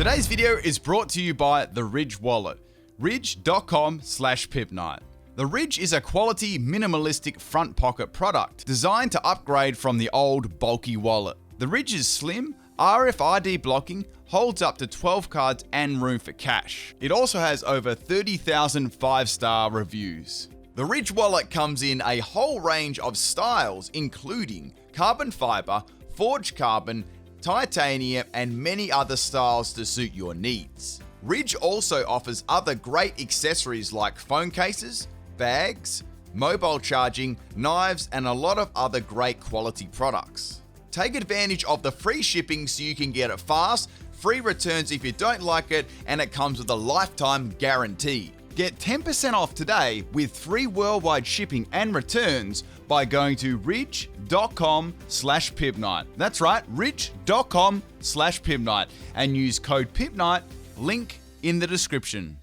Today's video is brought to you by the Ridge wallet, ridge.com/PIMPNITE. The Ridge is a quality, minimalistic front pocket product designed to upgrade from the old, bulky wallet. The Ridge is slim, RFID blocking, holds up to 12 cards and room for cash. It also has over 30,000 5-star reviews. The Ridge wallet comes in a whole range of styles, including carbon fiber, forged carbon, titanium, and many other styles to suit your needs. Ridge also offers other great accessories like phone cases, bags, mobile charging, knives, and a lot of other great quality products. Take advantage of the free shipping so you can get it fast, free returns if you don't like it, and it comes with a lifetime guarantee. Get 10% off today with free worldwide shipping and returns by going to ridge.com/PIMPNITE. That's right, ridge.com/PIMPNITE, and use code PIMPNITE, link in the description.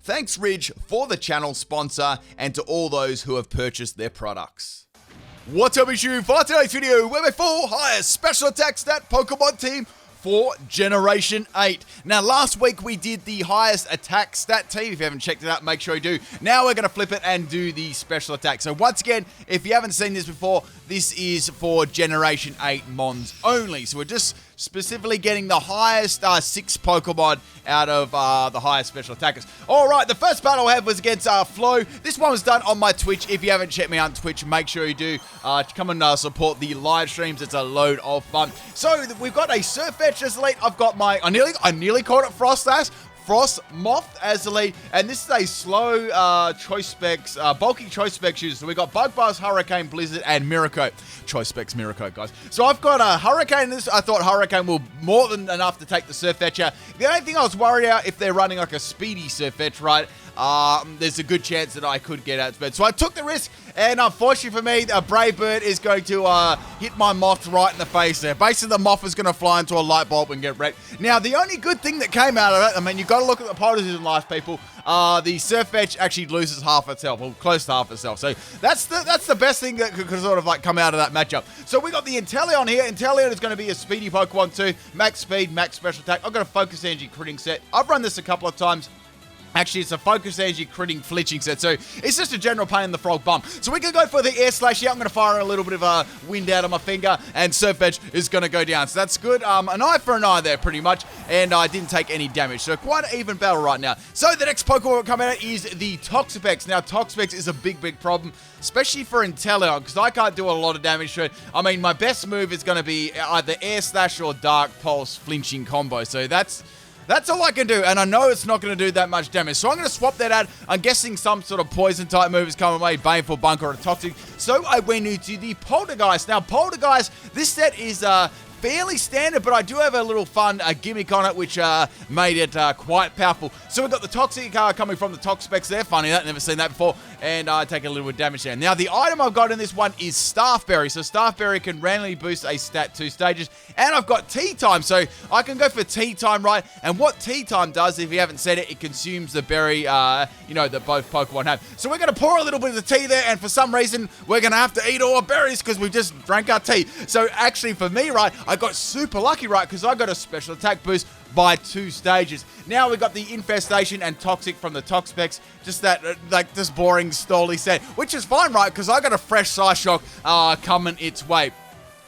Thanks Ridge for the channel sponsor and to all those who have purchased their products. What's up, issue for today's video, where my full highest special attack stat Pokemon team for Generation 8. Now, last week we did the highest attack stat team. If you haven't checked it out, make sure you do. Now we're going to flip it and do the special attack. So once again, if you haven't seen this before, this is for Generation 8 Mons only. So we're just specifically getting the highest 6 Pokemon out of the highest special attackers. Alright, the first battle I had was against Flo. This one was done on my Twitch. If you haven't checked me out on Twitch, make sure you do. Come and support the live streams. It's a load of fun. So we've got a Surfetch as elite. I've got my, I nearly called it Frost Moth as elite, and this is a slow choice specs, bulky choice spec shooter. So we got Bug Buzz, Hurricane, Blizzard, and Miracle. Choice specs Miracle, guys. So I've got a Hurricane in this. I thought Hurricane will more than enough to take the Surfetcher. The only thing I was worried about, if they're running like a speedy Surfetch, right? There's a good chance that I could get outsped. So I took the risk, and unfortunately for me, a Brave Bird is going to hit my Moth right in the face there. Basically, the Moth is going to fly into a light bulb and get wrecked. Now, the only good thing that came out of it, I mean, you've got to look at the positives in life, people. The Surfetch actually loses half itself, or close to half itself. So that's the best thing that could sort of like come out of that matchup. So we got the Inteleon here. Inteleon is going to be a speedy Pokemon too. Max speed, max special attack. I've got a Focus Energy critting set. I've run this a couple of times. Actually, it's a Focus Energy critting flinching set, so it's just a general pain in the frog bum. So we can go for the Air Slash here. I'm going to fire a little bit of wind out of my finger, and Surfetch is going to go down. So that's good. An eye for an eye there, pretty much, and I didn't take any damage. So quite an even battle right now. So the next Pokemon coming out is the Toxapex. Now, Toxapex is a big problem, especially for Inteleon, because I can't do a lot of damage to it. I mean, my best move is going to be either Air Slash or Dark Pulse flinching combo. So that's all I can do, and I know it's not going to do that much damage. So I'm going to swap that out. I'm guessing some sort of poison-type move is coming away, Baneful, Bunker, or a Toxic. So I went into the Poltergeist. Now, Poltergeist, this set is fairly standard, but I do have a little fun gimmick on it, which made it quite powerful. So we've got the Toxic coming from the Toxapex there. Funny that, never seen that before. And I take a little bit of damage there. Now, the item I've got in this one is Staffberry. So Staffberry can randomly boost a stat 2 stages. And I've got Tea Time, so I can go for Tea Time, right? And what Tea Time does, if you haven't said it, it consumes the berry, that both Pokemon have. So we're going to pour a little bit of the tea there, and for some reason, we're going to have to eat all our berries because we just drank our tea. So actually, for me, right, I got super lucky, right, because I got a special attack boost by 2 stages. Now we've got the Infestation and Toxic from the Toxapex. Just that, this boring, stally set, which is fine, right, because I got a fresh Psyshock coming its way.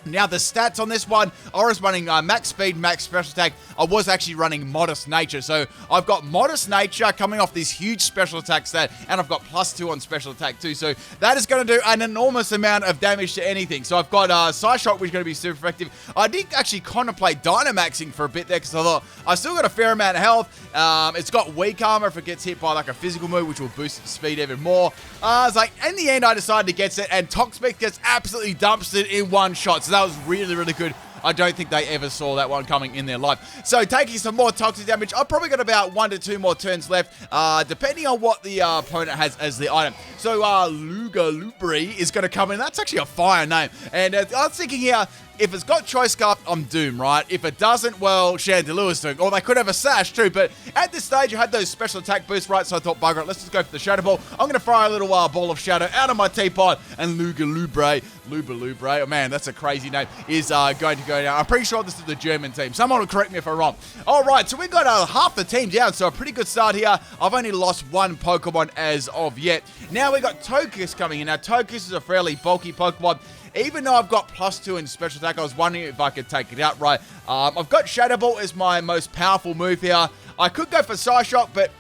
Now, the stats on this one, I was running max speed, max special attack. I was actually running Modest Nature. So I've got Modest Nature coming off this huge special attack stat, and I've got +2 on special attack too. So that is going to do an enormous amount of damage to anything. So I've got Psyshock, which is going to be super effective. I did actually contemplate Dynamaxing for a bit there, because I thought I still got a fair amount of health. It's got weak armor if it gets hit by like a physical move, which will boost its speed even more. I was like, in the end, I decided to get it, and Toxapex gets absolutely dumpstered in one shot. So that was really, really good. I don't think they ever saw that one coming in their life. So taking some more toxic damage. I've probably got about 1 to 2 more turns left, depending on what the opponent has as the item. So Lugalubri is going to come in. That's actually a fire name. And I was thinking here, if it's got Choice Scarf, I'm doomed, right? If it doesn't, well, Chandelure's doing. Or they could have a Sash too, but at this stage, I had those special attack boosts, right? So I thought, bugger it, let's just go for the Shadow Ball. I'm going to fire a little ball of Shadow out of my teapot, and Luba Lubre, oh man, that's a crazy name, is going to go down. I'm pretty sure this is the German team. Someone will correct me if I'm wrong. All right, so we've got half the team down, so a pretty good start here. I've only lost one Pokemon as of yet. Now we got Togekiss coming in. Now, Togekiss is a fairly bulky Pokemon. Even though I've got +2 in special attack, I was wondering if I could take it out right. I've got Shadow Ball as my most powerful move here. I could go for Psyshock, but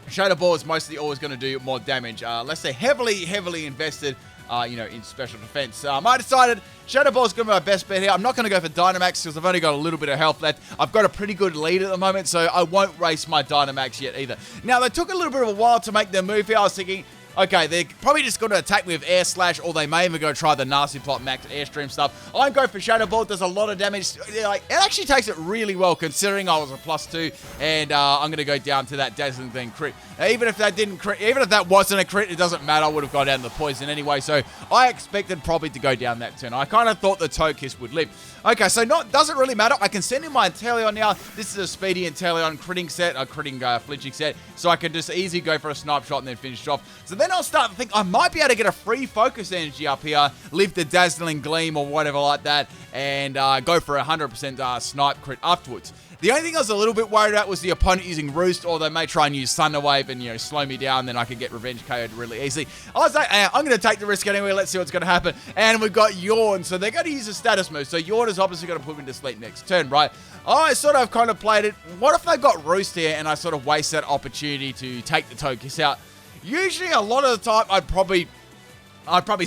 Shadow Ball is mostly always going to do more damage. Unless they're heavily invested, in special defense. I decided Shadow Ball is going to be my best bet here. I'm not going to go for Dynamax because I've only got a little bit of health left. I've got a pretty good lead at the moment, so I won't race my Dynamax yet either. Now, they took a little bit of a while to make their move here. I was thinking, okay, they're probably just going to attack me with Air Slash, or they may even go try the Nasty Plot Max Airstream stuff. I'm going for Shadow Ball. Does a lot of damage. It actually takes it really well, considering I was a +2, and I'm going to go down to that Dazzling Gleam crit. Now, even if that wasn't a crit, it doesn't matter. I would have gone down to the poison anyway, so I expected probably to go down that turn. I kind of thought the Togekiss would live. Okay, so doesn't really matter. I can send in my Inteleon now. This is a speedy Inteleon critting set, a critting flinching set, so I can just easily go for a snipe shot and then finish it off. So then I'll start to think I might be able to get a free focus energy up here, live the Dazzling Gleam or whatever like that, and go for a 100% snipe crit afterwards. The only thing I was a little bit worried about was the opponent using Roost, or they may try and use Thunder Wave and, slow me down, then I could get Revenge KO'd really easily. I was like, I'm going to take the risk anyway, let's see what's going to happen. And we've got Yawn, so they're going to use a status move. So Yawn is obviously going to put me to sleep next turn, right? I sort of kind of played it. What if they got Roost here and I sort of waste that opportunity to take the Togekiss out? Usually, a lot of the time, I'd probably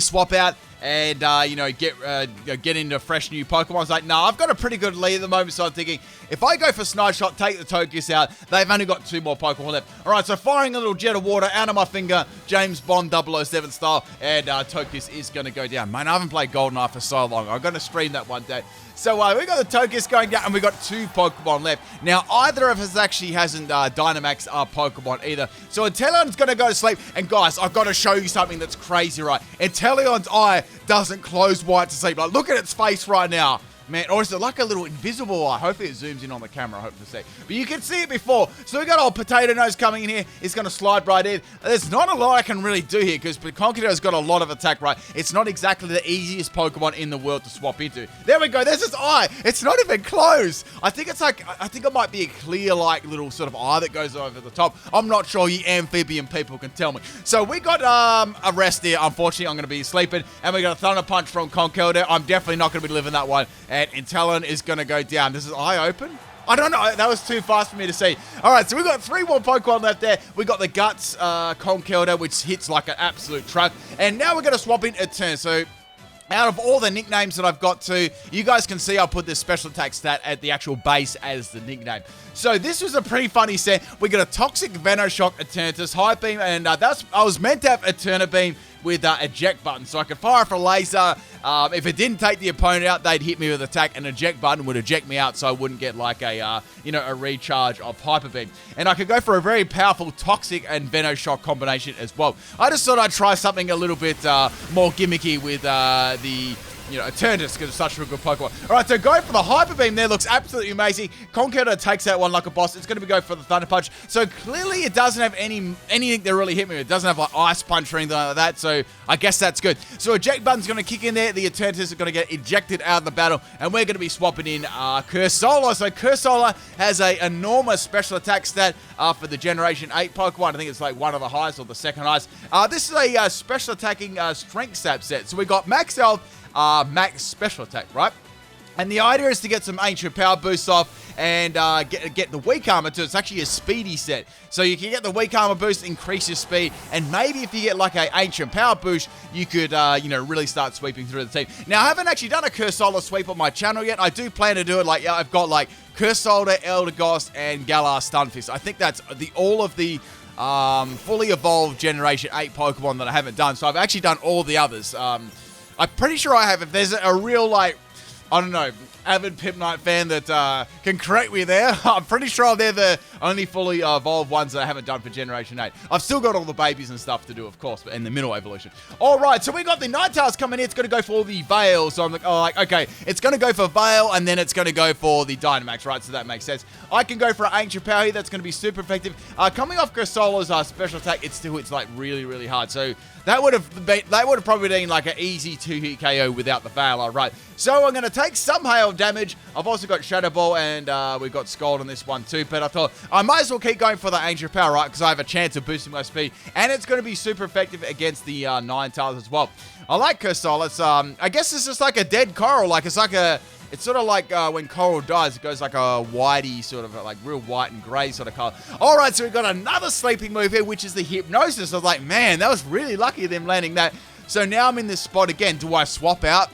swap out and, get into fresh new Pokemon. I was like, I've got a pretty good lead at the moment, so I'm thinking, if I go for Snipe Shot, take the Togekiss out, they've only got 2 more Pokemon left. All right, so firing a little jet of water out of my finger, James Bond 007 style, and Togekiss is going to go down. Man, I haven't played GoldenEye for so long. I'm going to stream that one day. So we got the Togekiss going down, and we got 2 Pokemon left. Now, either of us actually hasn't Dynamaxed our Pokemon either. So Inteleon's going to go to sleep. And guys, I've got to show you something that's crazy, right? Inteleon's eye doesn't close wide to sleep. Like, look at its face right now. Man, or is it like a little invisible eye? Hopefully it zooms in on the camera, I hope to see. But you can see it before. So we got old Potato Nose coming in here. He's going to slide right in. There's not a lot I can really do here because Conkeldurr's got a lot of attack, right? It's not exactly the easiest Pokemon in the world to swap into. There we go. There's his eye. It's not even closed. I think it might be a clear, little sort of eye that goes over the top. I'm not sure. You amphibian people can tell me. So we got a rest here. Unfortunately, I'm going to be sleeping. And we got a Thunder Punch from Conkeldurr. I'm definitely not going to be living that one. And Inteleon is going to go down. Does his eye open? I don't know. That was too fast for me to see. All right, so we've got 3 more Pokemon left there. We got the Guts Conkeldurr, which hits like an absolute truck. And now we're going to swap in a turn. So out of all the nicknames that I've got to, you guys can see I put this special attack stat at the actual base as the nickname. So this was a pretty funny set. We got a Toxic Venoshock Eternatus, High Beam, and I was meant to have Eterna Beam with eject button, so I could fire off a laser. If it didn't take the opponent out, they'd hit me with attack, and eject button would eject me out, so I wouldn't get like a recharge of Hyper Beam. And I could go for a very powerful Toxic and Venoshock combination as well. I just thought I'd try something a little bit more gimmicky with the Eternatus, because it's such a good Pokemon. All right, so going for the Hyper Beam there looks absolutely amazing. Conkeldurr takes that one like a boss. It's going to go for the Thunder Punch. So clearly it doesn't have anything that really hit me. It doesn't have like Ice Punch or anything like that, so I guess that's good. So eject button's going to kick in there. The Eternatus is going to get ejected out of the battle, and we're going to be swapping in Cursola. So Cursola has an enormous special attack stat for the Generation 8 Pokemon. I think it's like one of the highest or the second highest. This is a special attacking strength stat set. So we got max health, max special attack, right? And the idea is to get some ancient power boosts off and get the weak armor too. It's actually a speedy set. So you can get the weak armor boost, increase your speed, and maybe if you get like an ancient power boost, you could, really start sweeping through the team. Now, I haven't actually done a Cursola sweep on my channel yet. I do plan to do it. I've got like Cursola, Eldegoss, and Galar Stunfisk. I think that's all of the fully evolved Generation 8 Pokemon that I haven't done. So I've actually done all the others. I'm pretty sure I have. If there's a real I don't know, avid PIMPNITE fan that can correct me there. I'm pretty sure they're the only fully evolved ones that I haven't done for Generation 8. I've still got all the babies and stuff to do, of course, but in the middle evolution. All right, so we got the Ninetales coming in. It's going to go for the Veil. So I'm like, okay, it's going to go for Veil, and then it's going to go for the Dynamax, right? So that makes sense. I can go for an Ancient Power here. That's going to be super effective. Coming off Cursola's special attack, it's like really, really hard. So that would have probably been like an easy 2-hit KO without the Veil, all right. So I'm going to take some hail damage. I've also got Shadow Ball, and we've got Scald on this one too. But I thought I might as well keep going for the Ancient Power, right? Because I have a chance of boosting my speed, and it's going to be super effective against the Ninetales as well. I like Cursola. It's I guess it's just like a dead coral. Like it's sort of like when coral dies, it goes like a whitey sort of like real white and grey sort of color. All right, so we've got another sleeping move here, which is the Hypnosis. I was like, man, that was really lucky of them landing that. So now I'm in this spot again. Do I swap out?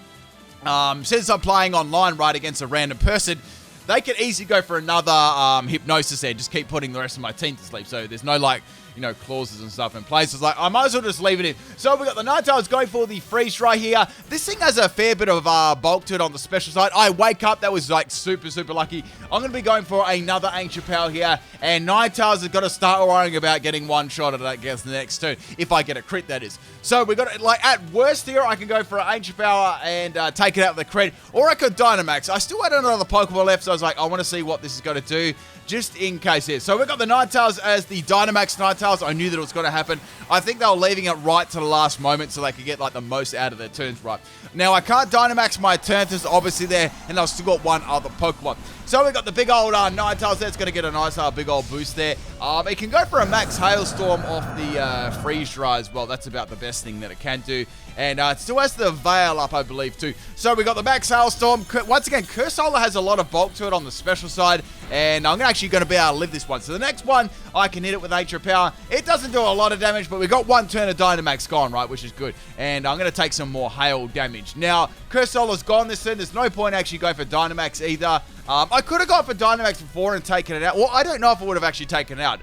Since I'm playing online, right, against a random person, they could easily go for another Hypnosis there. Just keep putting the rest of my team to sleep. So there's no like, you know, clauses and stuff in place. It's like, I might as well just leave it in. So we got the Ninetales going for the Freeze Dry here. This thing has a fair bit of bulk to it on the special side. I wake up. That was like super, super lucky. I'm going to be going for another Ancient Power here. And Ninetales has got to start worrying about getting one shot at it against the next turn. If I get a crit, that is. So we got it, like, at worst here, I can go for an Ancient Power and take it out with a crit. Or I could Dynamax. I still had another Pokeball left, so I was like, I want to see what this is going to do, just in case here. So we got the Ninetales as the Dynamax Ninetales. I knew that it was going to happen. I think they were leaving it right to the last moment so they could get like the most out of their turns, right? Now I can't Dynamax my Turtles obviously there, and I've still got one other Pokemon. So we got the big old Ninetales there. It's going to get a nice big old boost there. It can go for a Max Hailstorm off the Freeze Dry as well. That's about the best thing that it can do. And it still has the Veil up, I believe, too. So we got the Max Hailstorm. Once again, Cursola has a lot of bulk to it on the special side, and I'm actually going to be able to live this one. So the next one, I can hit it with Ancient Power. It doesn't do a lot of damage, but we got one turn of Dynamax gone, right, which is good. And I'm going to take some more hail damage. Now, Cursola's gone this turn. There's no point actually going for Dynamax either. I could have gone for Dynamax before and taken it out. Well, I don't know if I would have actually taken it out.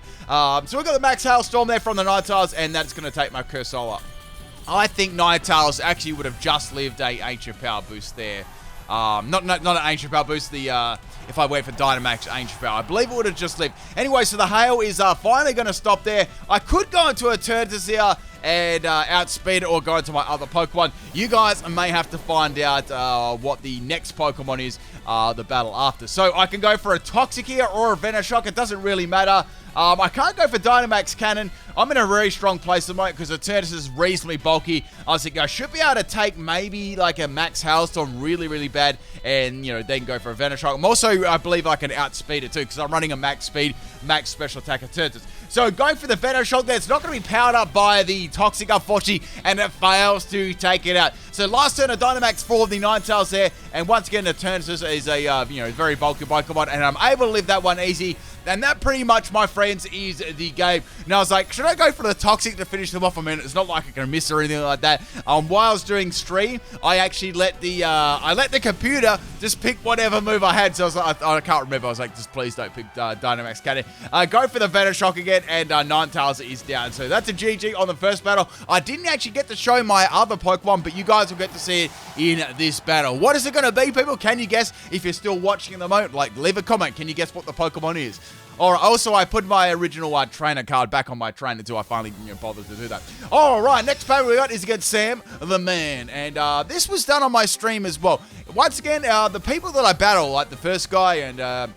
So we've got the Max Hailstorm there from the Ninetales, and that's going to take my Cursola. I think Ninetales actually would have just lived a Ancient Power boost there. Not an Ancient Power boost, if I went for Dynamax Ancient Power. I believe it would have just lived. Anyway, so the hail is finally going to stop there. I could go into a Turtles here and outspeed it or go into my other Pokemon. You guys may have to find out what the next Pokemon is, the battle after. So I can go for a Toxic here or a Venoshock. It doesn't really matter. I can't go for Dynamax Cannon. I'm in a very strong place at the moment because the Turtles is reasonably bulky. I was thinking I should be able to take maybe like a Max Hailstorm really, really bad and, you know, then go for a Venoshock. I'm also, I believe I can outspeed it too because I'm running a max speed, max special attack of Turtles. So going for the Venoshock there, it's not going to be powered up by the Toxic, unfortunately, and it fails to take it out. So last turn of Dynamax for the Ninetales there, and once again the Turtles is a you know, very bulky Pokemon, and I'm able to live that one easy. And that pretty much, my friends, is the game. Now I was like, should I go for the Toxic to finish them off? I mean, it's not like I can miss or anything like that. While I was doing stream, I actually let the computer just pick whatever move I had. So I was like, I can't remember. I was like, just please don't pick Dynamax Cannon. Go for the Venoshock again, and Ninetales is down. So that's a GG on the first battle. I didn't actually get to show my other Pokemon, but you guys will get to see it in this battle. What is it going to be, people? Can you guess? If you're still watching at the moment, like, leave a comment. Can you guess what the Pokemon is? Alright, also I put my original trainer card back on my trainer until I finally bothered to do that. Alright, next battle we got is against Sam the Man. And this was done on my stream as well. Once again, the people that I battle, like the first guy and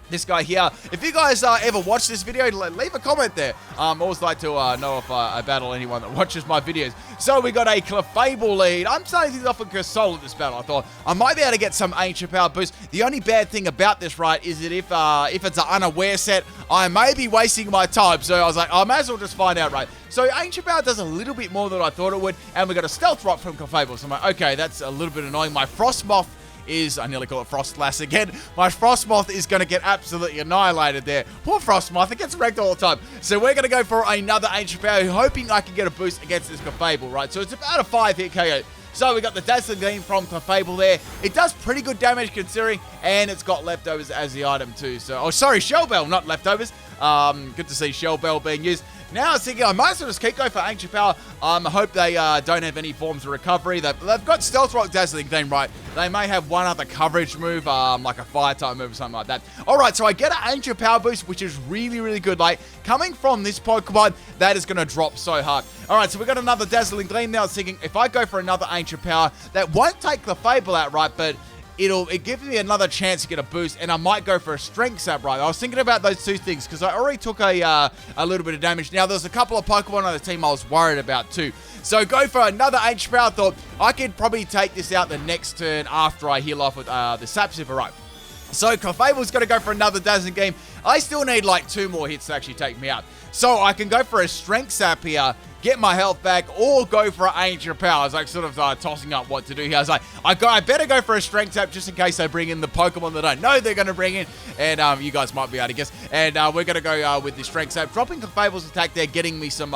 this guy here, if you guys ever watch this video, leave a comment there. I always like to know if I battle anyone that watches my videos. So we got a Clefable lead. I'm starting to think off of Cursola this battle. I thought I might be able to get some Ancient Power boost. The only bad thing about this, right, is that if it's an unaware set, I may be wasting my time. So I was like, I may as well just find out, right? So Ancient Power does a little bit more than I thought it would, and we got a Stealth Rock from Clefable. So I'm like, okay, that's a little bit annoying. My Frostmoth is, I nearly call it Frostlass again. My Frostmoth is going to get absolutely annihilated there. Poor Frostmoth, it gets wrecked all the time. So we're going to go for another Ancient Power, hoping I can get a boost against this Clefable, right? So it's about a 5-hit KO. So we got the Dazzling Gleam from Clefable there. It does pretty good damage considering, and it's got Leftovers as the item too. So, oh, sorry, Shell Bell, not Leftovers. Good to see Shell Bell being used. Now I was thinking I might as well just keep going for Ancient Power. I hope they don't have any forms of recovery. They've got Stealth Rock, Dazzling Gleam, right? They may have one other coverage move, like a fire type move or something like that. Alright, so I get an Ancient Power boost, which is really, really good. Like, coming from this Pokemon, that is going to drop so hard. Alright, so we got another Dazzling Gleam now. I was thinking, if I go for another Ancient Power, that won't take the Fable out, right? But it gives me another chance to get a boost, and I might go for a Strength Sap, right? I was thinking about those two things, because I already took a little bit of damage. Now, there's a couple of Pokemon on the team I was worried about, too. So, go for another Ancient Power. Thought I could probably take this out the next turn after I heal off with the Sap Sipper, right? So, Clefable's going to go for another Dazzling Gleam. I still need, like, 2 more hits to actually take me out. So, I can go for a Strength Sap here, get my health back, or go for an Ancient Power. I was like sort of tossing up what to do here. I was like, I better go for a Strength Tap just in case they bring in the Pokemon that I know they're going to bring in. And you guys might be able to guess. And we're going to go with the Strength Tap, dropping Clefable's attack there, getting me some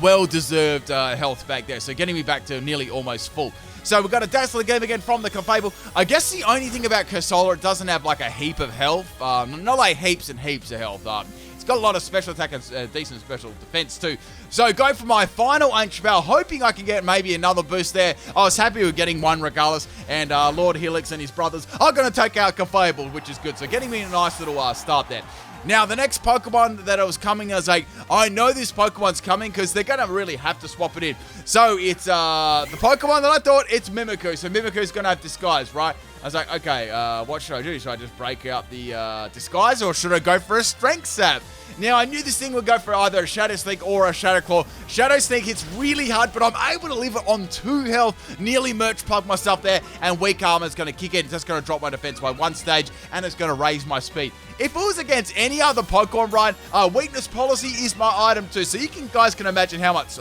well-deserved health back there. So getting me back to nearly almost full. So we've got a Dazzling Gleam again from the Clefable. I guess the only thing about Cursola, it doesn't have like a heap of health. Not like heaps and heaps of health. It's got a lot of special attack and decent special defense too. So go for my final Ancient Power, hoping I can get maybe another boost there. I was happy with getting one regardless. And Lord Helix and his brothers are going to take out Clefable, which is good. So getting me a nice little start there. Now, the next Pokemon that I was coming, I was like, I know this Pokemon's coming because they're going to really have to swap it in. So, it's the Pokemon that I thought, it's Mimikyu. So, Mimiku's going to have Disguise, right? I was like, okay, what should I do? Should I just break out the Disguise or should I go for a Strength Sap? Now, I knew this thing would go for either a Shadow Sneak or a Shadow Claw. Shadow Sneak hits really hard, but I'm able to leave it on 2 health. Nearly merch plug myself there, and Weak Armor is going to kick in. It's just going to drop my defense by 1 stage, and it's going to raise my speed. If it was against any other Pokemon, right, Weakness Policy is my item too. So you guys can imagine how much,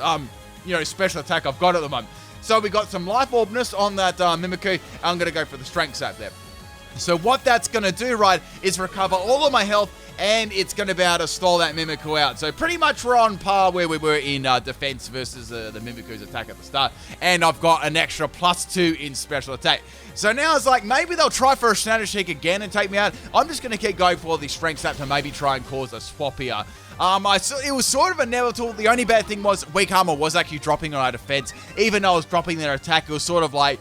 special attack I've got at the moment. So we got some Life Orbness on that Mimikyu. I'm going to go for the Strength Sap there. So what that's going to do, right, is recover all of my health, and it's going to be able to stall that Mimikyu out. So pretty much we're on par where we were in defense versus the Mimikyu's attack at the start. And I've got an extra +2 in special attack. So now it's like, maybe they'll try for a Shadow Sneak again and take me out. I'm just going to keep going for the Strength Sap to maybe try and cause a swap here. It was sort of inevitable. The only bad thing was Weak Armor was actually dropping on our defense. Even though I was dropping their attack, it was sort of like,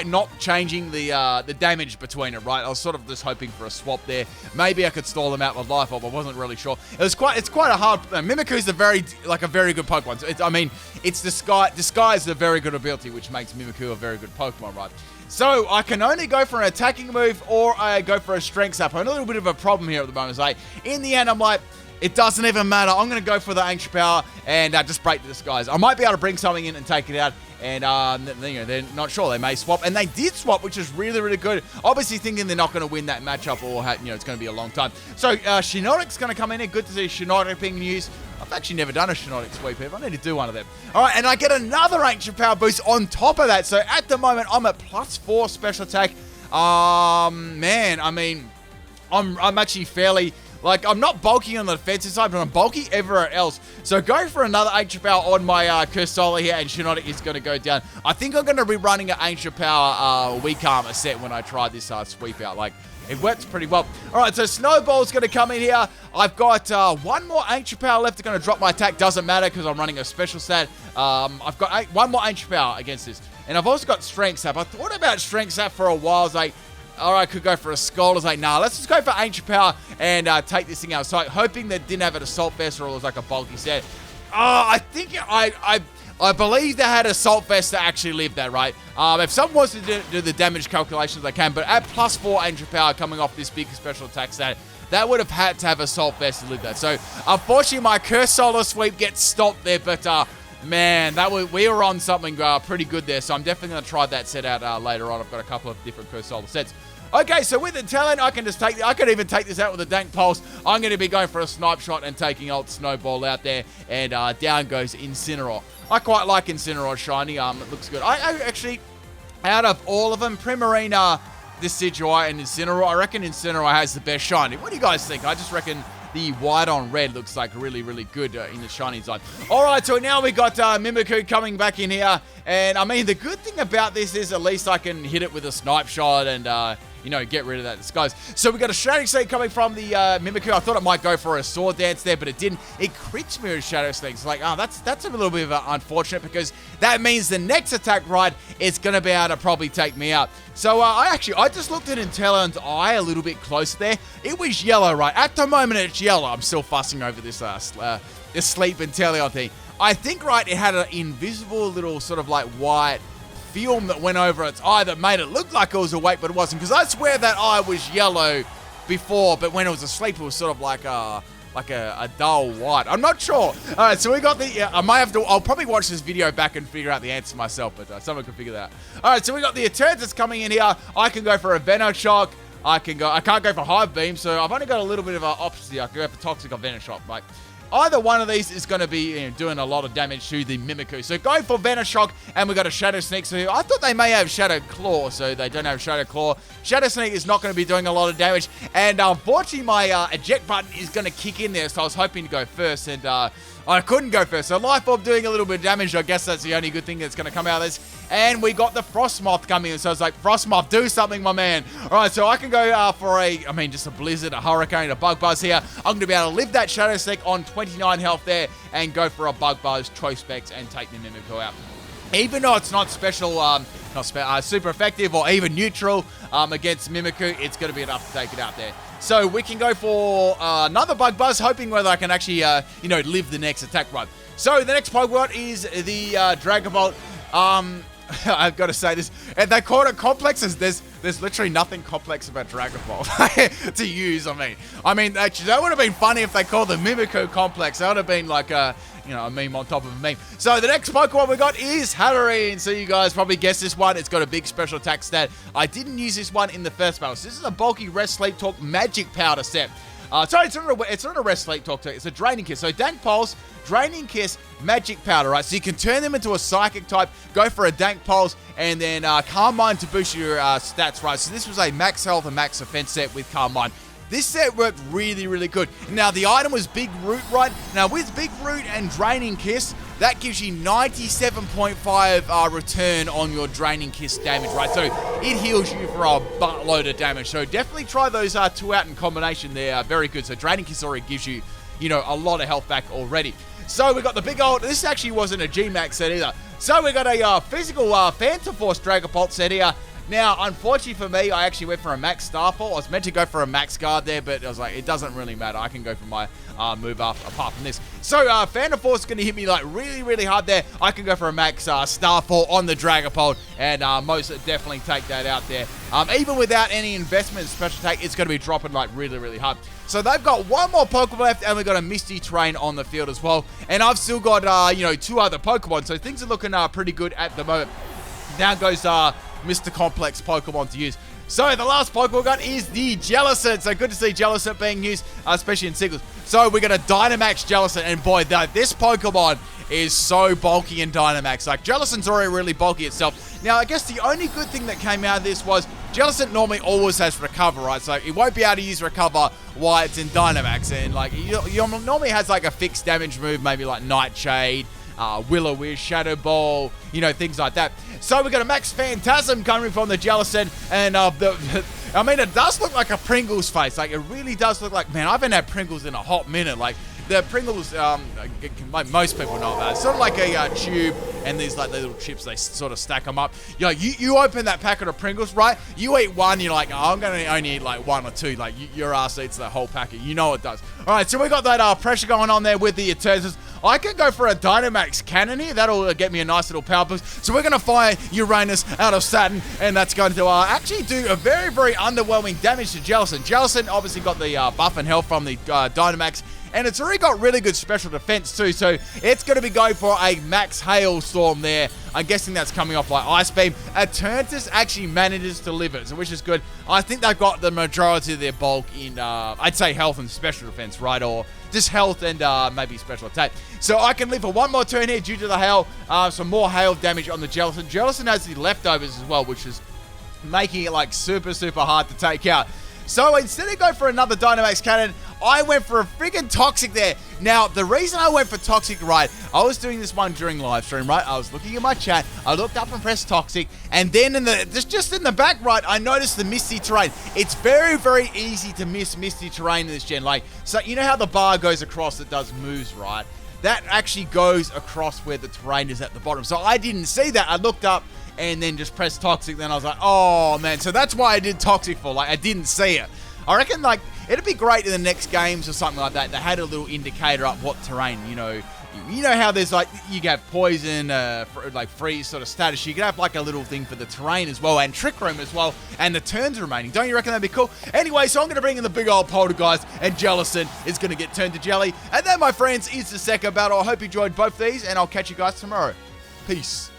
not changing the damage between it, right? I was sort of just hoping for a swap there. Maybe I could stall them out with Life Orb. I wasn't really sure. It's quite a hard. Mimikyu is a very good Pokemon. So it's Disguise is a very good ability, which makes Mimikyu a very good Pokemon, right? So I can only go for an attacking move or I go for a Strength Sap. I'm a little bit of a problem here at the moment. It's like, in the end, I'm like, it doesn't even matter. I'm going to go for the Ancient Power and just break the Disguise. I might be able to bring something in and take it out. And, they're not sure. They may swap. And they did swap, which is really, really good. Obviously thinking they're not going to win that matchup or, it's going to be a long time. So, Shiinotic's going to come in here. Good to see Shiinotic being used. I've actually never done a Shiinotic sweep ever. I need to do one of them. All right, and I get another Ancient Power boost on top of that. So, at the moment, I'm at +4 special attack. Man, I'm actually fairly... Like, I'm not bulky on the defensive side, but I'm bulky everywhere else. So, going for another Ancient Power on my Cursola here, and Shiinotic is going to go down. I think I'm going to be running an Ancient Power Weak Armor set when I try this sweep out. Like, it works pretty well. Alright, so Snowball's going to come in here. I've got 1 more Ancient Power left. It's going to drop my attack. Doesn't matter because I'm running a special set. I've got 1 more Ancient Power against this. And I've also got Strength Sap. I thought about Strength Sap for a while. I was like, alright, I could go for a Skull. I was like, nah, let's just go for Ancient Power and take this thing out. So, hoping they didn't have an Assault Vest or it was like a bulky set. I think I believe they had Assault Vest to actually live that, right? If someone wants to do the damage calculations, they can. But at +4 Ancient Power coming off this big special attack set, that would have had to have Assault Vest to live that. So, unfortunately, my Cursola sweep gets stopped there. But, man, we were on something pretty good there. So, I'm definitely going to try that set out later on. I've got a couple of different Cursola sets. Okay, so with the talent, I could even take this out with a Dank Pulse. I'm going to be going for a Snipe Shot and taking Alt Snowball out there. And down goes Incineroar. I quite like Incineroar shiny. It looks good. I actually, out of all of them, Primarina, Decidueye, and Incineroar, I reckon Incineroar has the best shiny. What do you guys think? I just reckon the white on red looks like really, really good in the shiny side. All right, so now we got Mimikyu coming back in here. And, I mean, the good thing about this is at least I can hit it with a snipe shot and, you know, get rid of that disguise. So we got a Shadow Sneak coming from the Mimikyu. I thought it might go for a sword dance there, but it didn't. It crits me with Shadow Sneak. It's like, oh, that's a little bit of unfortunate because that means the next attack ride is going to be able to probably take me out. So I just looked at Inteleon's eye a little bit closer there. It was yellow, right? At the moment, it's yellow. I'm still fussing over this this Sleep Inteleon thing. I think, right, it had an invisible little sort of like white film that went over its eye that made it look like it was awake, but it wasn't, because I swear that eye was yellow before, but when it was asleep, it was sort of like a dull white. I'm not sure. All right, so we got the, I'll probably watch this video back and figure out the answer myself, but someone can figure that out. All right, so we got the Eternatus coming in here. I can go for a Venoshock. I can't go for Hive Beam, so I've only got a little bit of an option here. I can go for Toxic or Venoshock, like. Either one of these is going to be doing a lot of damage to the Mimikyu. So go for Venoshock, and we got a Shadow Sneak. So I thought they may have Shadow Claw, so they don't have Shadow Claw. Shadow Sneak is not going to be doing a lot of damage. And unfortunately, my eject button is going to kick in there, so I was hoping to go first, and I couldn't go first. So Life Orb doing a little bit of damage. I guess that's the only good thing that's going to come out of this. And we got the Frostmoth coming in. So it's like, Frostmoth, do something, my man. All right, so I can go for just a Blizzard, a Hurricane, a Bug Buzz here. I'm going to be able to live that Shadow Sneak on 29 health there and go for a Bug Buzz, Choice Specs, and take the Mimikyu out. Even though it's not special, super effective or even neutral against Mimikyu, it's going to be enough to take it out there. So we can go for another Bug Buzz, hoping whether I can actually, live the next attack run. So the next Pokemon is the Dragon Ball. I've got to say this, and they call it complexes. There's literally nothing complex about Dragon Ball to use. I mean, actually, that would have been funny if they called the Mimikyu complex. That would have been like a meme on top of a meme. So the next Pokemon we got is Hatterene. So you guys probably guessed this one. It's got a big special attack stat. I didn't use this one in the first battle. So this is a bulky Rest Sleep Talk Magic Powder set. Sorry, it's not a Rest Sleep Talk, it's a Draining Kiss. So Dank Pulse, Draining Kiss, Magic Powder, right? So you can turn them into a Psychic type, go for a Dank Pulse, and then Calm Mind to boost your stats, right? So this was a max health and max defense set with Calm Mind. This set worked really, really good. Now, the item was Big Root, right? Now, with Big Root and Draining Kiss, that gives you 97.5 return on your Draining Kiss damage, right? So it heals you for a buttload of damage. So definitely try those two out in combination. They're very good. So Draining Kiss already gives you, a lot of health back already. So we got the big old, this actually wasn't a G-Max set either. So we got a physical Phantom Force Dragapult set here. Now, unfortunately for me, I actually went for a Max Starfall. I was meant to go for a Max Guard there, but I was like, it doesn't really matter. I can go for my move apart from this. So, Phantom Force is going to hit me like really, really hard there. I can go for a Max Starfall on the Dragapult and most definitely take that out there. Even without any investment in special attack, it's going to be dropping like really, really hard. So they've got one more Pokemon left, and we've got a Misty Terrain on the field as well. And I've still got, two other Pokemon, so things are looking pretty good at the moment. Down goes Mr. Complex Pokemon to use. So the last Pokemon we got is the Jellicent. So good to see Jellicent being used, especially in singles. So we got a Dynamax Jellicent, and boy, this Pokemon is so bulky in Dynamax. Like, Jellicent's already really bulky itself. Now, I guess the only good thing that came out of this was Jellicent normally always has Recover, right? So it won't be able to use Recover while it's in Dynamax. And, like, you normally has, like, a fixed damage move, maybe like Nightshade, Will-O-Wisp, Shadow Ball, things like that. So we got a Max Phantasm coming from the Jellicent, and it does look like a Pringles face. Like, it really does look like, man, I haven't had Pringles in a hot minute. Like, the Pringles, most people know about it. It's sort of like a tube, and these like little chips, they sort of stack them up. You open that packet of Pringles, right? You eat one, you're like, oh, I'm going to only eat like one or two. Like, your ass eats the whole packet. You know it does. All right, so we got that pressure going on there with the Eternatus. I can go for a Dynamax Cannon here. That'll get me a nice little power boost. So we're going to fire Uranus out of Saturn, and that's going to actually do a very, very underwhelming damage to Jellicent. Jellicent obviously got the buff and health from the Dynamax, and it's already got really good special defense too, so it's going to be going for a Max Hailstorm there. I'm guessing that's coming off like Ice Beam. Eternatus actually manages to live it, so which is good. I think they've got the majority of their bulk in, I'd say health and special defense, right? Or just health and maybe special attack. So I can live for one more turn here due to the hail. Some more hail damage on the Jellicent. Jellicent has the leftovers as well, which is making it like super, super hard to take out. So instead of going for another Dynamax Cannon, I went for a friggin' Toxic there. Now, the reason I went for Toxic, right, I was doing this one during live stream, right? I was looking at my chat, I looked up and pressed Toxic, and then just in the back right, I noticed the Misty Terrain. It's very, very easy to miss Misty Terrain in this gen. Like, so you know how the bar goes across that does moves, right? That actually goes across where the terrain is at the bottom. So I didn't see that. I looked up and then just pressed Toxic. Then I was like, oh, man. So that's why I did Toxic for. Like, I didn't see it. I reckon, like, it'd be great in the next games or something like that. They had a little indicator up what terrain, you know how there's, like, you can have poison, like, freeze sort of status. You can have, like, a little thing for the terrain as well, and Trick Room as well, and the turns remaining. Don't you reckon that'd be cool? Anyway, so I'm going to bring in the big old poltergeist, and Jellison is going to get turned to jelly. And that, my friends, is the second battle. I hope you enjoyed both these, and I'll catch you guys tomorrow. Peace.